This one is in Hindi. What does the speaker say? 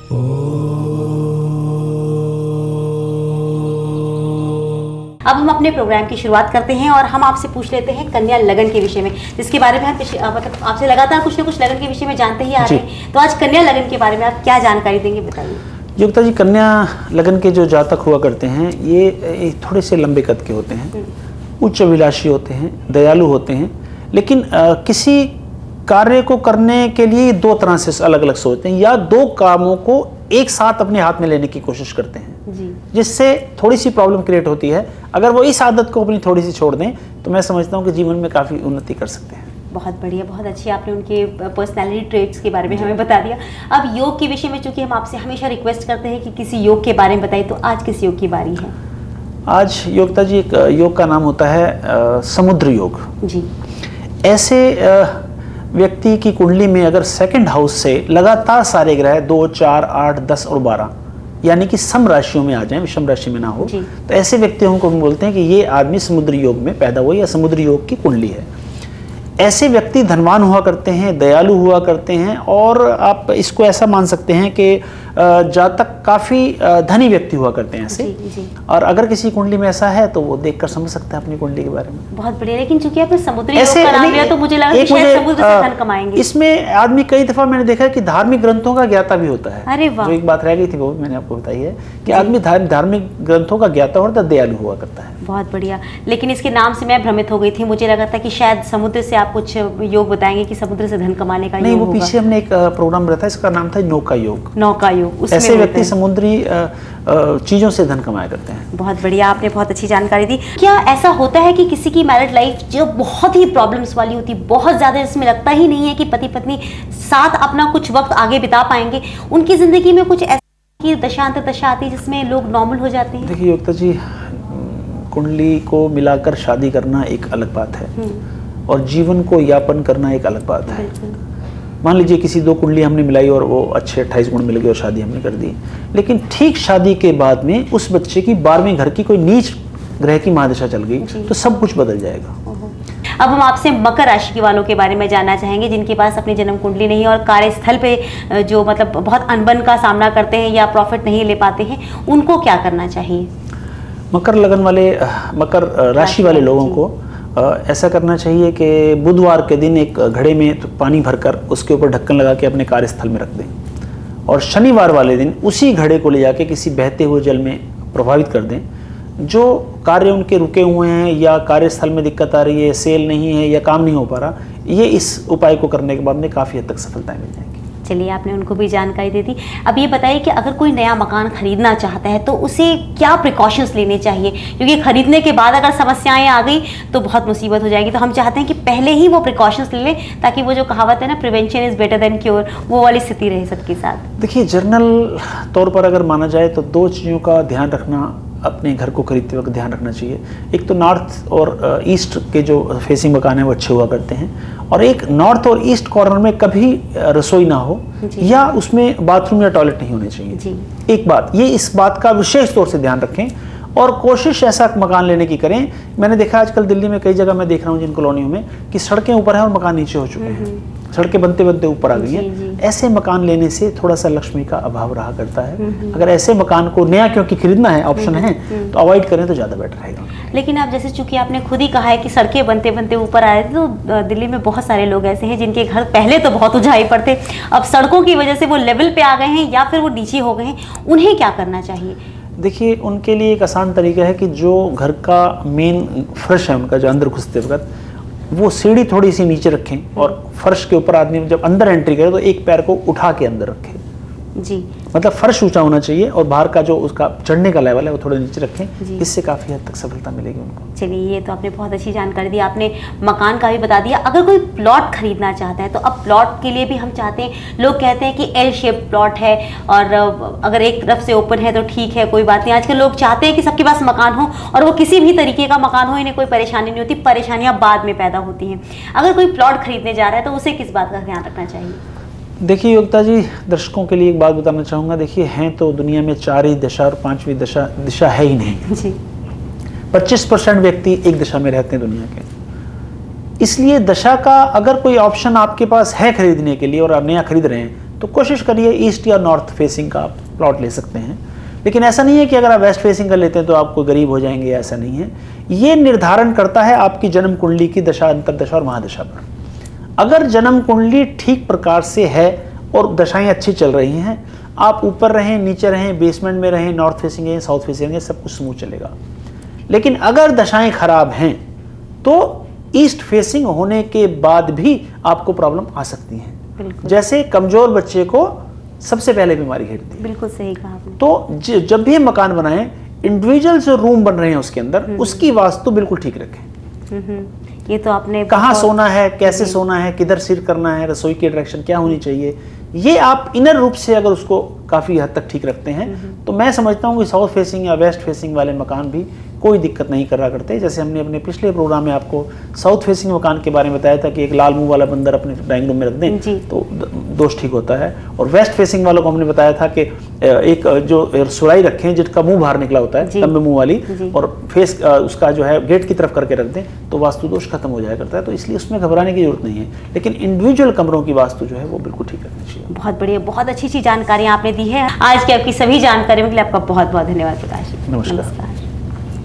अब हम अपने प्रोग्राम की शुरुआत करते हैं और हम आपसे पूछ लेते हैं कन्या लगन के विषय में, जिसके बारे में हम मतलब आपसे लगातार कुछ न कुछ लगन के विषय में जानते ही आ रहे हैं। तो आज कन्या लगन के बारे में आप क्या जानकारी देंगे, बताइए। योगिता जी, कन्या लगन के जो जातक हुआ करते हैं ये थोड़े से लंबे कद के होते हैं, उच्च अभिलाषी होते हैं, दयालु होते हैं, लेकिन किसी कार्य को करने के लिए दो तरह से अलग अलग सोचते हैं या दो कामों को एक साथ अपने हाथ में लेने की कोशिश करते हैं, जिससे थोड़ी सी प्रॉब्लम क्रिएट होती है। अगर वो इस आदत को अपनी थोड़ी सी छोड़ दें तो मैं समझता हूँ कि जीवन में काफ़ी उन्नति कर सकते हैं। बहुत बढ़िया, बहुत अच्छी आपने उनके पर्सनैलिटी ट्रेट्स के बारे में हमें बता दिया। अब योग के विषय में चूंकि हम आपसे हमेशा रिक्वेस्ट करते हैं कि किसी योग के बारे में बताइए, तो आज किस योग की बारी है? आज योगिता जी एक योग का नाम होता है समुद्र योग जी। ऐसे व्यक्ति की कुंडली में अगर सेकंड हाउस से लगातार सारे ग्रह 2, 4, 8, 10 और 12 यानी कि सम राशियों में आ जाएं, विषम राशि में ना हो, तो ऐसे व्यक्तियों को हम बोलते हैं कि ये आदमी समुद्री योग में पैदा हुआ या समुद्री योग की कुंडली है। ऐसे व्यक्ति धनवान हुआ करते हैं, दयालु हुआ करते हैं, और आप इसको ऐसा मान सकते हैं कि जातक काफ़ी धनी व्यक्ति हुआ करते हैं ऐसे। जी। और अगर किसी कुंडली में ऐसा है तो वो देखकर समझ सकता है अपनी कुंडली के बारे में। बहुत बढ़िया, लेकिन चूंकि आपने समुद्री योग का नाम लिया तो मुझे लगा कि शायद समुद्र से धन कमाएंगे। इसमें आदमी कई दफा मैंने देखा है कि धार्मिक ग्रंथों का ज्ञाता भी होता है। अरे वाह। जो एक बात रह गई थी वो मैंने आपको बताई है कि आदमी धार्मिक ग्रंथों का ज्ञाता और दयालु हुआ करता है। बहुत बढ़िया, लेकिन इसके नाम से मैं भ्रमित हो गई थी। मुझे लगा था कि शायद समुद्र से आप कुछ योग बताएंगे कि समुद्र से धन कमाने का। नहीं, वो पीछे हमने एक प्रोग्राम रखा था, इसका नाम था नौका योग। नौका योग, ऐसे व्यक्ति समुद्री चीजों से धन कमाया करते हैं। बहुत बढ़िया, आपने बहुत अच्छी जानकारी दी। क्या ऐसा होता है कि किसी की मैरिड लाइफ जो बहुत ही प्रॉब्लम्स वाली होती, बहुत ज्यादा, जिसमें लगता ही नहीं है कि पति पत्नी साथ अपना कुछ वक्त आगे बिता पाएंगे, उनकी जिंदगी में कुछ ऐसी दशांतर दशा आती है जिसमें लोग नॉर्मल हो जाते हैं? देखिए योगिता जी, कुंडली को मिलाकर शादी करना एक अलग बात है और जीवन को यापन करना एक अलग बात है। मान लीजिए किसी दो कुंडली हमने मिलाई और वो अच्छे 28 गुण मिल गए और शादी हमने कर दी, लेकिन ठीक शादी के बाद में उस बच्चे की 12वें घर की कोई नीच ग्रह की महादशा चल गई तो सब कुछ बदल जाएगा। अब हम आपसे मकर राशि के वालों के बारे में जानना चाहेंगे, जिनके पास अपनी जन्म कुंडली नहीं और कार्यस्थल पे जो मतलब बहुत अनबन का सामना करते हैं या प्रॉफिट नहीं ले पाते हैं, उनको क्या करना चाहिए? मकर लगन वाले, मकर राशि वाले लोगों को ऐसा करना चाहिए कि बुधवार के दिन एक घड़े में पानी भरकर उसके ऊपर ढक्कन लगा के अपने कार्यस्थल में रख दें, और शनिवार वाले दिन उसी घड़े को ले जाके किसी बहते हुए जल में प्रभावित कर दें। जो कार्य उनके रुके हुए हैं या कार्यस्थल में दिक्कत आ रही है, सेल नहीं है या काम नहीं हो पा रहा, ये इस उपाय को करने के बाद में काफ़ी हद तक सफलताएं मिल जाएंगी। चलिए, आपने उनको भी जानकारी दे दी। अब ये बताइए कि अगर कोई नया मकान खरीदना चाहता है तो उसे क्या प्रिकॉशंस लेने चाहिए, क्योंकि खरीदने के बाद अगर समस्याएं आ गई तो बहुत मुसीबत हो जाएगी। तो हम चाहते हैं कि पहले ही वो प्रिकॉशंस ले लें ताकि वो जो कहावत है ना, prevention is better than cure, वो वाली स्थिति रहे सबके साथ। देखिए, जनरल तौर पर अगर माना जाए तो दो चीज़ों का ध्यान रखना अपने घर को खरीदते वक्त ध्यान रखना चाहिए। एक तो नॉर्थ और ईस्ट के जो फेसिंग मकान है वो अच्छे हुआ करते हैं, और एक नॉर्थ और ईस्ट कॉर्नर में कभी रसोई ना हो या उसमें बाथरूम या टॉयलेट नहीं होने चाहिए। एक बात ये, इस बात का विशेष तौर से ध्यान रखें और कोशिश ऐसा मकान लेने की करें। मैंने देखा आजकल दिल्ली में कई जगह मैं देख रहा हूँ जिन कॉलोनियों में कि सड़कें ऊपर हैं और मकान नीचे हो चुके हैं, सड़कें बनते बनते ऊपर आ गई हैं। ऐसे मकान लेने से थोड़ा सा लक्ष्मी का अभाव रहा करता है। अगर ऐसे मकान को नया क्योंकि खरीदना है, ऑप्शन है, तो अवॉइड करें तो ज़्यादा बेटर रहेगा। लेकिन आप जैसे चूंकि आपने खुद ही कहा है कि सड़कें बनते बनते ऊपर आ रहे थे, तो दिल्ली में बहुत सारे लोग ऐसे हैं जिनके घर पहले तो बहुत ऊंचाई पर थे, अब सड़कों की वजह से वो लेवल पे आ गए हैं या फिर वो नीचे हो गए हैं, उन्हें क्या करना चाहिए? देखिए, उनके लिए एक आसान तरीका है कि जो घर का मेन फर्श है उनका, जो अंदर घुसते वक्त, वो सीढ़ी थोड़ी सी नीचे रखें और फर्श के ऊपर आदमी जब अंदर एंट्री करे तो एक पैर को उठा के अंदर रखें। जी, मतलब फर्श ऊंचा होना चाहिए और बाहर का जो उसका चढ़ने का लेवल है वो थोड़ा नीचे रखें। इससे काफ़ी हद तक सफलता मिलेगी उनको। चलिए, ये तो आपने बहुत अच्छी जानकारी दी। आपने मकान का भी बता दिया। अगर कोई प्लॉट खरीदना चाहता है तो अब प्लॉट के लिए भी हम चाहते हैं, लोग कहते हैं कि एल शेप प्लॉट है और अगर एक तरफ से ओपन है तो ठीक है, कोई बात नहीं। आजकल लोग चाहते हैं कि सबके पास मकान हो और वो किसी भी तरीके का मकान हो, इन्हें कोई परेशानी नहीं होती, परेशानियां बाद में पैदा होती हैं। अगर कोई प्लॉट खरीदने जा रहा है तो उसे किस बात का ध्यान रखना चाहिए? देखिए योगिता जी, दर्शकों के लिए एक बात बताना चाहूँगा। देखिए, हैं तो दुनिया में 4 ही दशा और 5वीं दिशा है ही नहीं जी। 25% व्यक्ति एक दिशा में रहते हैं दुनिया के। इसलिए दशा का अगर कोई ऑप्शन आपके पास है खरीदने के लिए और आप नया खरीद रहे हैं तो कोशिश करिए ईस्ट या नॉर्थ फेसिंग का आप प्लॉट ले सकते हैं। लेकिन ऐसा नहीं है कि अगर आप वेस्ट फेसिंग का लेते हैं तो आप कोई गरीब हो जाएंगे, ऐसा नहीं है। ये निर्धारण करता है आपकी जन्म कुंडली की दशा, अंतर्दशा और महादशा पर। अगर जन्म कुंडली ठीक प्रकार से है और दशाएं अच्छी चल रही हैं, आप ऊपर रहें, नीचे रहें, बेसमेंट में रहें, नॉर्थ फेसिंग रहें, साउथ फेसिंग रहें, सब कुछ स्मूथ चलेगा। लेकिन अगर दशाएं खराब हैं तो ईस्ट फेसिंग होने के बाद भी आपको प्रॉब्लम आ सकती है। जैसे कमजोर बच्चे को सबसे पहले बीमारी घेरती है। बिल्कुल सही कहा आपने। तो जब भी हम मकान बनाएं, इंडिविजुअल जो रूम बन रहे हैं उसके अंदर उसकी वास्तु बिल्कुल ठीक रखें। ये तो आपने कहाँ सोना है, कैसे सोना है, किधर सिर करना है, रसोई की डायरेक्शन क्या होनी चाहिए, ये आप इनर रूप से अगर उसको काफी हद तक ठीक रखते हैं तो मैं समझता हूँ कि साउथ फेसिंग या वेस्ट फेसिंग वाले मकान भी कोई दिक्कत नहीं करा करते। जैसे हमने अपने पिछले प्रोग्राम में आपको साउथ फेसिंग मकान के बारे में बताया था कि एक लाल मुंह वाला बंदर अपने ड्राइंग रूम में रख दें तो दोष ठीक होता है। और वेस्ट फेसिंग वालों को हमने बताया था कि एक जो सुराई रखें जिसका मुंह बाहर निकला होता है, लंबे मुंह वाली, और फेस उसका जो है गेट की तरफ करके रख दें तो वास्तु दोष खत्म हो जाया करता है। तो इसलिए उसमें घबराने की जरूरत नहीं है, लेकिन इंडिविजुअल कमरों की वास्तु जो है वो बिल्कुल ठीक रखनी चाहिए। बहुत बढ़िया, बहुत अच्छी जानकारी आपने दी है। आज की आपकी सभी जानकारियों के लिए आपका बहुत बहुत धन्यवाद प्रकाश जी। नमस्कार।